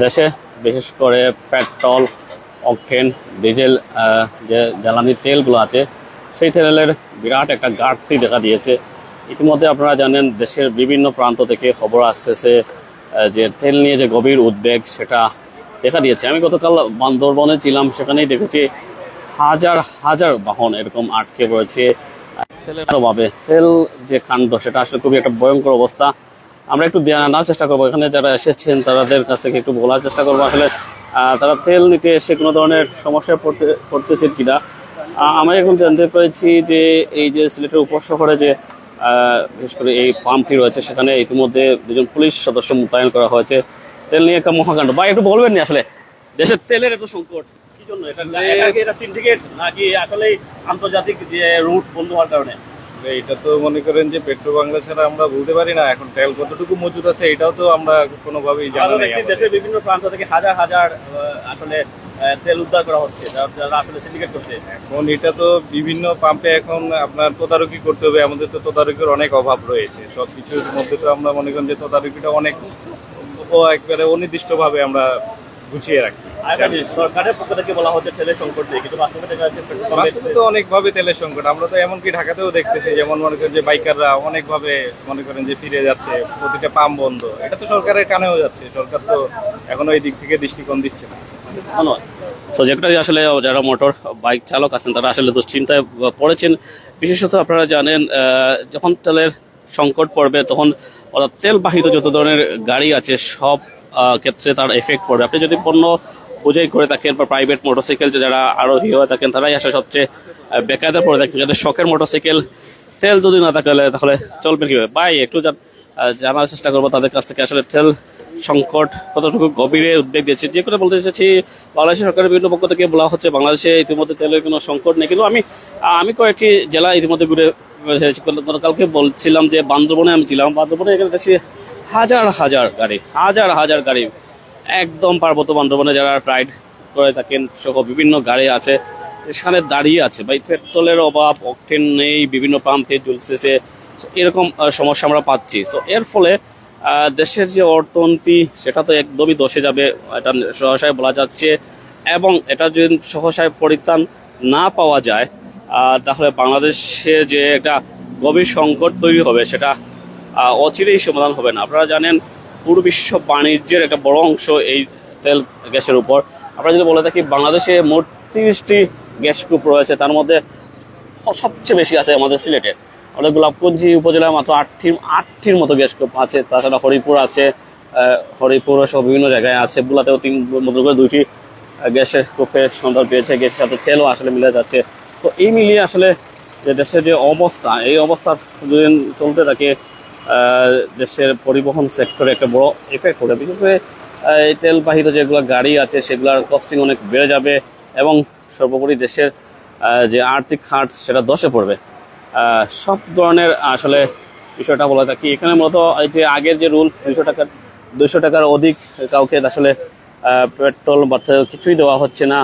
দেশে বিশেষ করে পেট্রোল, অকটেন, ডিজেল যে জ্বালানি তেলগুলো আছে সেই তেলের বিরাট একটা ঘাটতি দেখা দিয়েছে। ইতিমধ্যে আপনারা জানেন দেশের বিভিন্ন প্রান্ত থেকে খবর আসতেছে যে তেল নিয়ে যে গভীর উদ্বেগ সেটা দেখা দিয়েছে। আমি গতকাল বান্দরবনে ছিলাম, সেখানেই দেখেছি হাজার হাজার বাহন এরকম আটকে পড়েছে তেলের অভাবে। তেল যে কাণ্ড সেটা আসলে খুবই একটা ভয়ঙ্কর অবস্থা। আমরা একটু জানার চেষ্টা করবো, এখানে যারা এসেছেন তাদের কাছ থেকে একটু বলার চেষ্টা করবো আসলে তারা তেল নিতে এসে কোনো ধরনের সমস্যায় পড়তেছে কিনা। আমরা এখন জানতে পেরেছি যে এই যে সিলেটের উপশহরে যে বিশেষ করে এই পাম্পটি রয়েছে সেখানে ইতিমধ্যে 2জন পুলিশ সদস্য মোতায়েন করা হয়েছে। তেল নিয়ে একটা মহাকাণ্ড। ভাই একটু বলবেন না আসলে দেশের তেলের এত সংকট কি জন্য? এটা সিন্ডিকেট নাকি আসলে আন্তর্জাতিক যে রুট বন্ধ হওয়ার কারণে? এটা তো মনে করেন যে পেট্রো বাংলা ছাড়া আমরা বলতে পারি না। এখন তেল কতটুকু মজুদ আছে এটাও তো আমরা কোনোভাবেই জানি না। দেশের বিভিন্ন প্রান্ত থেকে হাজার হাজার আসলে তেল উদ্ধার করা হচ্ছে যারা আসলে সিন্ডিকেট করছে। এখন এটা তো বিভিন্ন পাম্পে এখন আপনার তদারকি করতে হবে। আমাদের তো তদারকির অনেক অভাব রয়েছে। সবকিছুর মধ্যে তো আমরা মনে করেন যে তদারকিটা অনেক একবারে অনির্দিষ্টভাবে আমরা গুছিয়ে রাখি। সরকারের পক্ষ থেকে বলা হচ্ছে তেলের সংকট নেই, কিন্তু বাস্তবে দেখা যাচ্ছে বাস্তবে তো অনেকভাবে তেলের সংকট। আমরা তো এমনকি ঢাকাতেও দেখতেছি, যেমন মনে করেন যে বাইকাররা অনেকভাবে মনে করেন যে ফিরে যাচ্ছে, প্রতিটা পাম্প বন্ধ। এটা তো সরকারের কানেও যাচ্ছে, সরকার তো এখনো এই দিক থেকে দৃষ্টিকোণ দিচ্ছে না। ধন্যবাদ। সো যেটা আসলে যারা মোটর বাইক চালক আছেন তারা আসলে দুশ্চিন্তায় পড়েছেন। বিশেষত আপনারা জানেন যখন তেলের সংকট পড়বে তখন তেল বাহিত যত ধরনের গাড়ি আছে সব ক্ষেত্রে তার এফেক্ট পড়বে। আপনি যদি পণ্য বোঝাই করে থাকেন বা প্রাইভেট মোটরসাইকেল যারা আরোহী হয়ে থাকেন তারাই আসলে সবচেয়ে বেকায়দা পড়ে থাকেন। যাদের শখের মোটরসাইকেল তেল যদি না থাকলে তাহলে চলবে কীভাবে? ভাই একটু জানার চেষ্টা করবো তাদের কাছ থেকে আসলে তেল সংকট কতটুকু গভীরে উদ্বেগ দিয়েছে। যে কথা বলতে এসেছি, বাংলাদেশ সরকারের বিভিন্ন পক্ষ থেকে বলা হচ্ছে বাংলাদেশে ইতিমধ্যে তেলের কোনো সংকট নেই, কিন্তু আমি কয়েকটি জেলা ইতিমধ্যে ঘুরে গতকালকে বলছিলাম যে বান্দরবনে আমি ছিলাম। বান্দরবনে এখানে দেখছি হাজার হাজার গাড়ি একদম পার্বত্য বান্দরবনে যারা রাইড করে থাকেন সহ বিভিন্ন গাড়ি আছে সেখানে দাঁড়িয়ে আছে। ভাই পেট্রোলের অভাব, অকটেন নেই, বিভিন্ন পাম্পে জ্বলতেছে, এরকম সমস্যা আমরা পাচ্ছি। সো এর ফলে দেশের যে অর্থনীতি সেটা তো একদমই ধসে যাবে, এটা সহসায় বলা যাচ্ছে। এবং এটা যদি সহসায় পরিত্রাণ না পাওয়া যায় তাহলে বাংলাদেশে যে একটা গভীর সংকট তৈরি হবে সেটা অচিরেই সমাধান হবে না। আপনারা জানেন পুরো বিশ্ব বাণিজ্যের একটা বড় অংশ এই তেল গ্যাসের উপর। আমরা যদি বলে থাকি বাংলাদেশে মোট 30টি গ্যাস কূপ রয়েছে, তার মধ্যে সবচেয়ে বেশি আছে আমাদের সিলেটে। আমাদের গোলাপগঞ্জি উপজেলায় মাত্র আটটির মতো গ্যাস কূপ আছে। তাছাড়া হরিপুর আছে, হরিপুর সহ বিভিন্ন জায়গায় আছে। বুলাতেও 2টি গ্যাসের কূপের সন্ধান পেয়েছে। গ্যাসের সাথে তেলও আসলে মিলে যাচ্ছে। তো এই মিলিয়ে আসলে যে দেশের যে অবস্থা, এই অবস্থা যদি চলতে থাকে দেশের পরিবহন সেক্টরে একটা বড় এফেক্ট পড়বে। বিশেষ করে এই তেলবাহিত যেগুলো গাড়ি আছে সেগুলোর কস্টিং অনেক বেড়ে যাবে এবং সর্বোপরি দেশের যে আর্থিক খাত সেটা ধসে পড়বে। সব ধরনের আসলে বিষয়টা বলে থাকি এখানে মূলত এই যে আগের যে রুল 200 টাকার অধিক কাউকে আসলে পেট্রোল বা কিছুই দেওয়া হচ্ছে না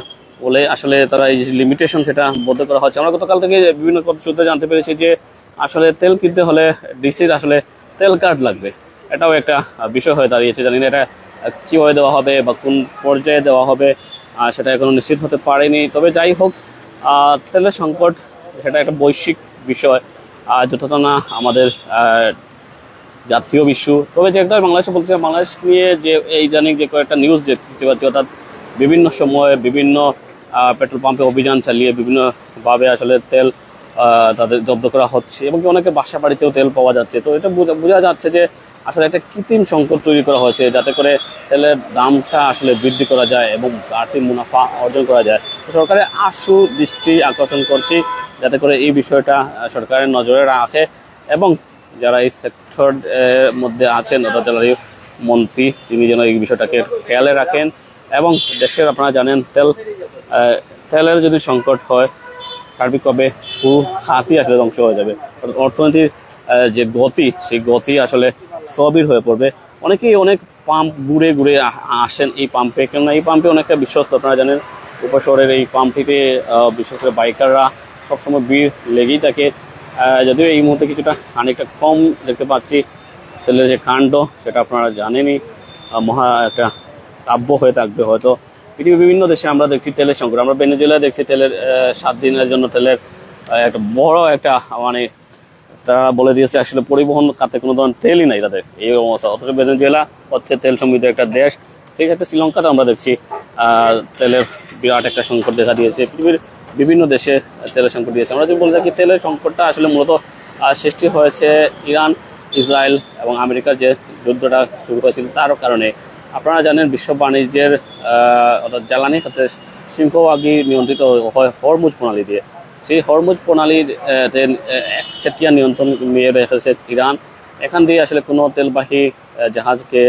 বলে আসলে তারা এই লিমিটেশন সেটা বদ্ধ করা হচ্ছে। আমরা গতকাল থেকে বিভিন্ন সূত্রে জানতে পেরেছি যে আসলে তেল কিনতে হলে ডিসির আসলে তেল কার্ড লাগবে। এটাও একটা বিষয় হয়ে দাঁড়িয়েছে। জানি না এটা কীভাবে দেওয়া হবে বা কোন পর্যায়ে দেওয়া হবে সেটা এখনো নিশ্চিত হতে পারেনি। তবে যাই হোক, তেলের সংকট সেটা একটা বৈশ্বিক বিষয়, যতটা না আমাদের জাতীয় ইস্যু। তবে যে একটা বাংলাদেশে বলছে, বাংলাদেশ নিয়ে যে এই ইদানিং যে কয়েকটা নিউজ দেখতে পাচ্ছি, অর্থাৎ বিভিন্ন সময়ে বিভিন্ন পেট্রোল পাম্পে অভিযান চালিয়ে বিভিন্নভাবে আসলে তেল তাদের জব্দ করা হচ্ছে এবং অনেকে বাসা বাড়িতেও তেল পাওয়া যাচ্ছে। তো এটা বোঝা যাচ্ছে যে আসলে একটা কৃত্রিম সংকট তৈরি করা হয়েছে যাতে করে তেলের দামটা আসলে বৃদ্ধি করা যায় এবং আর্থিক মুনাফা অর্জন করা যায়। সরকারের আশু দৃষ্টি আকর্ষণ করছি যাতে করে এই বিষয়টা সরকারের নজরে রাখে এবং যারা এই সেক্টর মধ্যে আছেন অর্থাৎ জ্বালানি মন্ত্রী তিনি যেন এই বিষয়টাকে খেয়ালে রাখেন। এবং দেশের আপনারা জানেন তেলের যদি সংকট হয় সার্বিকভাবে পুরো খাতই আসলে ধ্বংস হয়ে যাবে। অর্থনীতির যে গতি সেই গতি আসলে স্থবির হয়ে পড়বে। অনেকেই অনেক পাম্প ঘুরে ঘুরে আসেন এই পাম্পে, কেননা এই পাম্পে অনেকটা বিশ্বস্ত। আপনারা জানেন উপশহরের এই পাম্পটিতে বিশেষ করে বাইকাররা সবসময় ভিড় লেগেই থাকে। যদিও এই মুহূর্তে কিছুটা খানিকটা কম দেখতে পাচ্ছি। তেলের যে কাণ্ড সেটা আপনারা জানেনই, মহা একটা কাব্য হয়ে থাকবে হয়তো। পৃথিবীর বিভিন্ন দেশে আমরা দেখছি তেলের সংকট, আমরা ভেনেজুয়েলায় দেখছি তেলের 7 দিনের জন্য তেলের একটা বড় একটা মানে তারা বলে দিয়েছে আসলে পরিবহন খাতে কোনো ধরনের তেলই নাই তাদের, এই অবস্থা। অথচ ভেনেজুয়েলা হচ্ছে তেল সমৃদ্ধ একটা দেশ। সেই ক্ষেত্রে শ্রীলঙ্কাতে আমরা দেখছি তেলের বিরাট একটা সংকট দেখা দিয়েছে। পৃথিবীর বিভিন্ন দেশে তেলের সংকট দিয়েছে। আমরা যদি বলে থাকি তেলের সংকটটা আসলে মূলত সৃষ্টি হয়েছে ইরান, ইসরায়েল এবং আমেরিকার যে যুদ্ধটা শুরু হয়েছিল তার কারণে। আপনারা জানেন বিশ্ব বাণিজ্যের অর্থাৎ জ্বালানি খাতের সিংহভাগই নিয়ন্ত্রিত হয় হরমুজ প্রণালী দিয়ে। সেই হরমুজ প্রণালীর একচেটিয়া নিয়ন্ত্রণ নিয়ে রেখেছে ইরান। এখান দিয়ে আসলে কোনো তেলবাহী জাহাজকে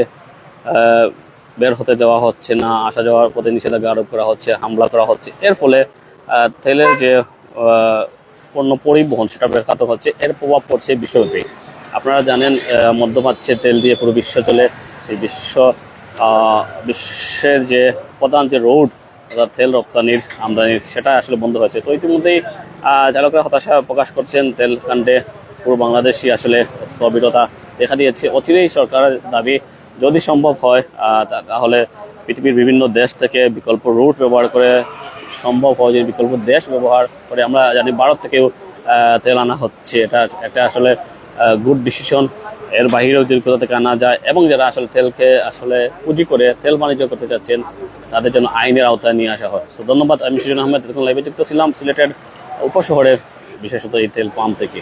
বের হতে দেওয়া হচ্ছে না, আসা যাওয়ার পথে নিষেধাজ্ঞা আরোপ করা হচ্ছে, হামলা করা হচ্ছে। এর ফলে তেলের যে পণ্য পরিবহন সেটা ব্যাঘাত হচ্ছে, এর প্রভাব পড়ছে বিশ্বব্যাপী। আপনারা জানেন মধ্যপ্রাচ্যে তেল দিয়ে পুরো বিশ্ব চলে। সেই বিশ্বের যে প্রধান যে রোড অর্থাৎ তেল রপ্তানির আমদানির সেটা আসলে বন্ধ হয়েছে। তো ইতিমধ্যেই চালকরা হতাশা প্রকাশ করছেন তেল কাণ্ডে। পুরো বাংলাদেশই আসলে স্থবিরতা দেখা দিয়েছে। অচিরেই সরকারের দাবি যদি সম্ভব হয় তাহলে পৃথিবীর বিভিন্ন দেশ থেকে বিকল্প রুট ব্যবহার করে, সম্ভব হয় যে বিকল্প দেশ ব্যবহার করে, আমরা জানি ভারত থেকেও তেল আনা হচ্ছে। এটা একটা আসলে গুড ডিসিশন। এর বাহিরেও যদি কোথা থেকে আনা যায় এবং যারা আসলে তেলকে আসলে পুঁজি করে তেল বাণিজ্য করতে চাচ্ছেন তাদের জন্য আইনের আওতায় নিয়ে আসা হয়। তো ধন্যবাদ। আমি সুজন আহমেদ, লাইভে যুক্ত ছিলাম সিলেটের উপশহরের বিশেষত এই তেল পাম্প থেকে।